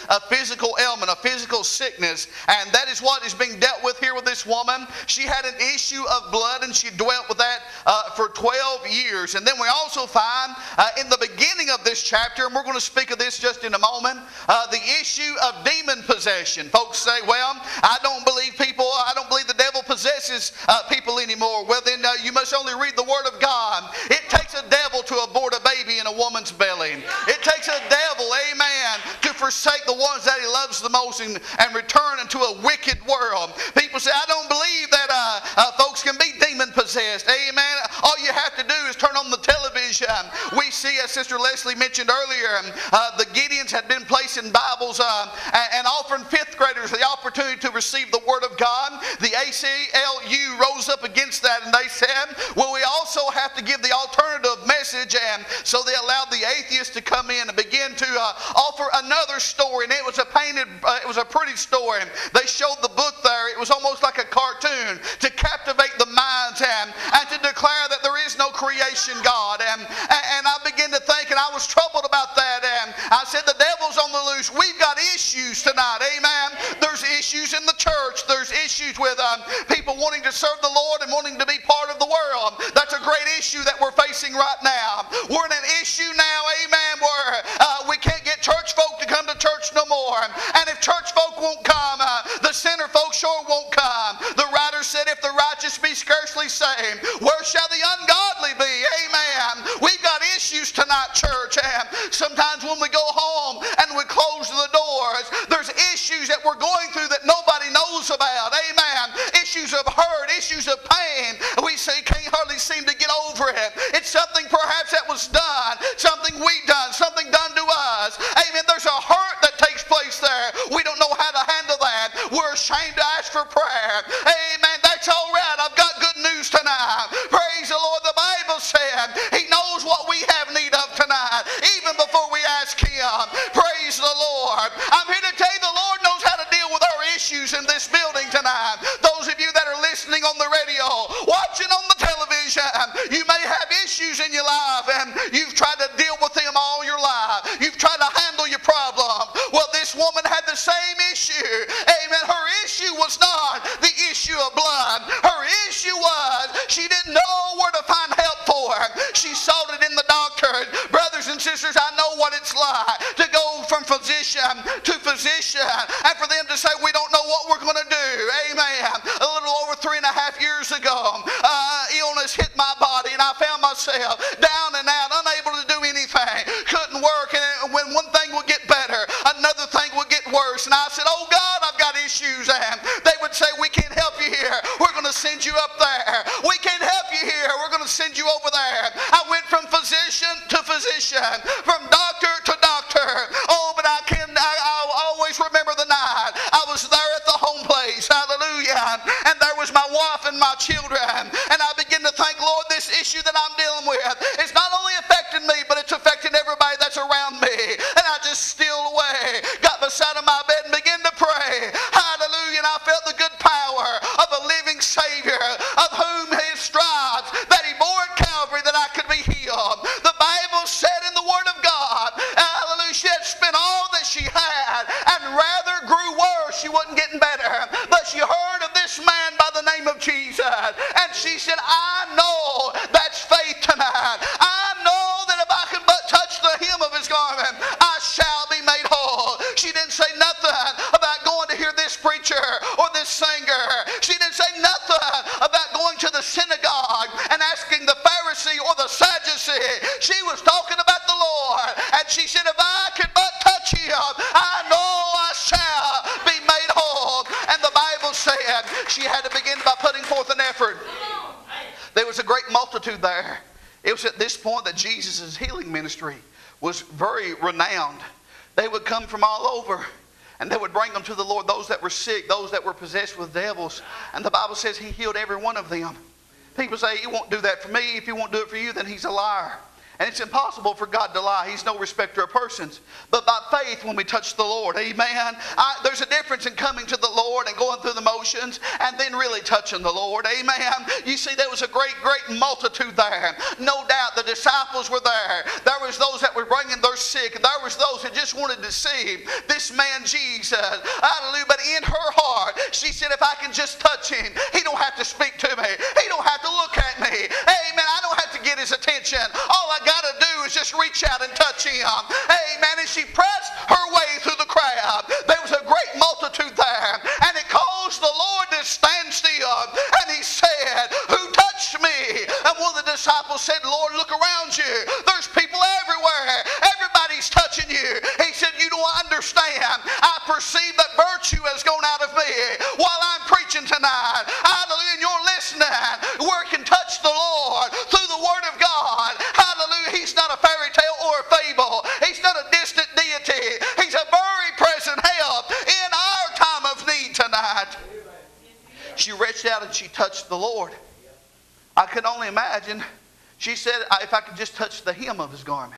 a physical ailment, a physical sickness. And that is what is being dealt with here with this woman. She had an issue of blood, and she dwelt with that for 12 years. And then we also find in the beginning of this chapter, and we're going to speak of this just in a moment, the issue of demon possession. Folks say, well, I don't believe the devil possesses people anymore. Well, then you must only read the Word of God. It takes a devil to abort a baby in a woman's belly. It takes a devil, amen, to forsake the ones that he loves the most and return into a wicked world. People say, I don't believe that folks can be demon possessed. Amen. All you have to do is turn on the television. We see, as Sister Leslie mentioned earlier, the Gideons had been placing Bibles and offering fifth graders the opportunity to receive the Word of God. The ACLU rose up against that, and they said, well, we also have to give the alternative message. And so they allowed the atheists to come in and begin to offer another story. And it was a pretty story. They showed the book there. It was almost like a cartoon to captivate the minds and to declare that there is no creation God. And I began to think, and I was troubled about that. And I said, the devil's on the loose. We've got issues tonight. Amen. There's issues in the church. There's issues with people wanting to serve the Lord and wanting to be part of the world. That's a great issue that we're facing right now. We're in an issue now, amen, where we can't get church folk to come to church no more. And if church folk won't come, the sinner folk sure won't come. The writer said, if the righteous be scarcely saved, where shall the ungodly be? Amen. We've got issues tonight, church. And sometimes when we go home and we close the doors, there's issues that we're going through that nobody knows about. Amen. Issues of hurt, issues of pain. We say can't hardly seem to get over it. It's something perhaps that was done, something we done, something done to us. Amen. There's a hurt that takes place there. We don't know how to handle that. We're ashamed to ask for prayer. Amen. That's all right. I've got good news tonight. Praise the Lord. The Bible said He knows what we have need of tonight, even before we ask Him. Praise the Lord. I'm here to tell you the Lord knows how to deal with our issues in this building tonight. Those of you that are listening on the radio, watching on the television, you may have issues in your life and you've tried to deal with them all your life. You've tried to handle your problem. Well, this woman had the same issue. Amen. Her issue was not the issue of blood. Her issue was she didn't know where to find help for her. She sought it in the doctor. Brothers and sisters, I know what it's like to go from physician to physician and for them to say, we don't know what we're going to do. Amen. A little over 3.5 years ago, illness hit my body and I found myself down and out, unable to do anything. Couldn't work, and when one thing would get better, another thing would get worse. And I said, oh God, I've got issues. And they would say, we can't help you here. We're going to send you up there. We can't help you here. We're going to send you over there. I went from physician to physician, from doctor to doctor. Oh, but I'll always remember the night I was there at the home place. Hallelujah. And there was my wife and my children. And I began to think, Lord, this issue that I'm dealing with, it's not only affecting me, but it's affecting everybody that's around me. And I just steal away, got beside of my bed and began to pray. Hallelujah. And I felt the good power of a living Savior, of whom His stripes that He bore at Calvary, that I could be healed. The Bible said in the Word of God, hallelujah, she had spent all that she had and rather grew worse. She wasn't getting better. But she heard of this man by the name of Jesus. And she said, I know that's faith tonight. I know that if I can but touch the hem of His garment, I shall be made whole. She didn't say nothing about going to hear this preacher or this singer. She didn't say nothing about going to the synagogue and asking the Pharisee or the Sadducee. She was talking about the Lord. And she said, if I could but touch Him, I know I shall be made whole. And the Bible said she had to begin by putting forth an effort. There was a great multitude there. It was at this point that Jesus' healing ministry was very renowned. They would come from all over and they would bring them to the Lord, those that were sick, those that were possessed with devils. And the Bible says He healed every one of them. People say, He won't do that for me. If He won't do it for you, then He's a liar. And it's impossible for God to lie. He's no respecter of persons. But by faith, when we touch the Lord, amen. There's a difference in coming to the Lord and going through the motions and then really touching the Lord, amen. You see, there was a great multitude there. No doubt the disciples were there. There was those that were bringing their sick. There was those that just wanted to see this man Jesus. Hallelujah. But in her heart, she said, if I can just touch him, he don't have to speak to me. He don't have to look at me. Amen. I don't have to get his attention. All I got to do is just reach out and touch him. Amen. And she pressed her way through the crowd. There was a great multitude there. And it caused the Lord to stand still. And he said, who touched me? And one of the disciples said, Lord, look around you. There's people everywhere. Everybody's touching you. He said, you don't understand. I perceive that virtue has gone out of me while I'm preaching tonight. Hallelujah. And you're listening. Where can touch the Lord through the Word of God. Hallelujah. He's not a fairy tale or a fable. He's not a distant deity. He's a very present help in our time of need tonight. She reached out and she touched the Lord. I can only imagine. She said, if I could just touch the hem of his garment.